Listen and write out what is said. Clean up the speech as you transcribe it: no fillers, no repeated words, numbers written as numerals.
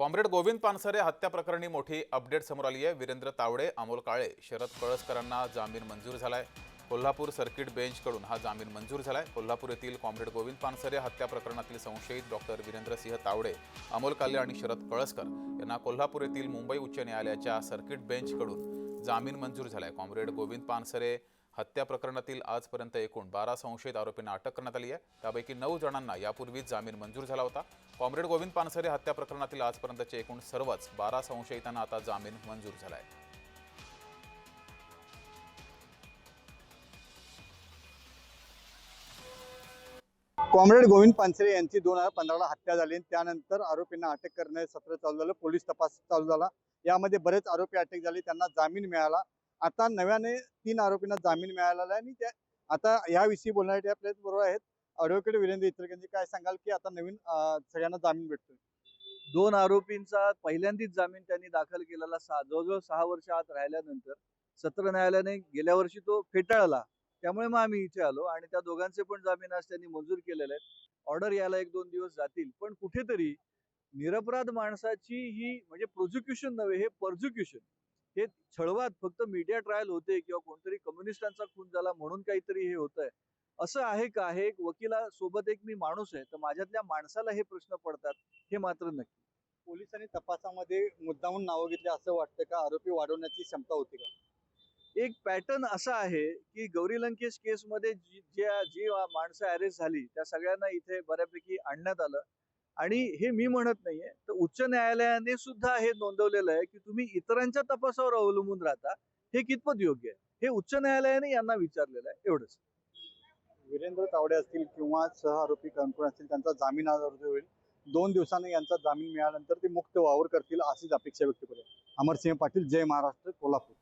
Comrade Govind Pansare हत्या प्रकरणी मोठी अपडेट समोर आली आहे। वीरेंद्र तावडे, अमोल काळे, शरद कळसकरांना जामीन मंजूर झालाय। कोल्हापूर सर्किट बेंचकडून हा जामीन मंजूर झालाय। कोल्हापूर येथील कॉम्रेड गोविंद पानसरे हत्या प्रकरणातील संशयित डॉक्टर वीरेंद्रसिंह तावडे, अमोल काळे आणि शरद कळसकर यांना कोल्हापूर येथील मुंबई उच्च न्यायालयाच्या सर्किट बेंचकडून जामीन मंजूर झालाय। कॉम्रेड गोविंद पानसरे हत्या प्रकरणातील आजपर्यंत एकूण 12 संशयित आरोपींना अटक करण्यात आली आहे। त्यापैकी 9 जणांना यापूर्वीच जामीन मंजूर झाला होता। कॉम्रेड गोविंद पानसरे हत्या प्रकरणातील आजपर्यंतचे एकूण सर्वच 12 संशयितांना आता जामीन मंजूर झाला आहे। कॉम्रेड गोविंद पानसरे यांची 2015ला हत्या झाली। त्यानंतर आरोपींना अटक करण्याचे सत्र चालू झालं, पोलीस तपास चालू झाला। यामध्ये बरेच आरोपी अटक झाले, त्यांना जामीन मिळाला। आता नव्याने 3 आरोपींना जामीन मिळाला आहे आणि त्या आता याविषयी बोलण्यासाठी आपल्या बरोबर आहेत ॲडव्होकेट वीरेंद्र इचलकरंजी। काय सांगाल की आता नवीन सगळ्यांना जामीन भेटतोय? 2 आरोपींचा पहिल्यांदाच जामीन त्यांनी दाखल केलेला जवळजवळ 6 वर्ष आत राहिल्यानंतर सत्र न्यायालयाने गेल्या वर्षी तो फेटाळला। त्यामुळे मग आम्ही इथे आलो आणि त्या दोघांचे पण जामीन आज त्यांनी मंजूर केलेले आहेत। ऑर्डर यायला 1-2 दिवस जातील, पण कुठेतरी निरपराध माणसाची ही म्हणजे प्रोसिक्युशन नव्हे, हे परसिक्युशन, हे छळवाद फक्त मीडिया ट्रायल होते किंवा कोणतरी कम्युनिस्टांचा खून झाला म्हणून काहीतरी हे होतंय असं आहे का? हे एक वकिलासोबत एक मी माणूस आहे, तर माझ्यातल्या माणसाला हे प्रश्न पडतात, हे मात्र नक्की। पोलिसांनी तपासामध्ये मुद्दामून नावं घेतली असं वाटतं का? आरोपी वाढवण्याची क्षमता होती का? एक पॅटर्न असा आहे की गौरी लंकेश केसमध्ये जी माणसं अरेस्ट झाली त्या सगळ्यांना इथे बऱ्यापैकी आणण्यात आलं आणि हे मी म्हणत नाहीये, तर उच्च न्यायालयाने सुद्धा हे नोंदवलेलं आहे की तुम्ही इतरांच्या तपासावर अवलंबून राहता, हे कितपत योग्य आहे हे उच्च न्यायालयाने यांना विचारलेलं आहे, एवढंच। वीरेंद्र तावडे असतील किंवा सह आरोपी कोण असतील त्यांचा जामीन आज अर्ज होईल। 2 दिवसांनी यांचा जामीन मिळाल्यानंतर ते मुक्त वावर करतील अशीच अपेक्षा व्यक्त करूया। अमरसिंह पाटील, जय महाराष्ट्र, कोल्हापूर।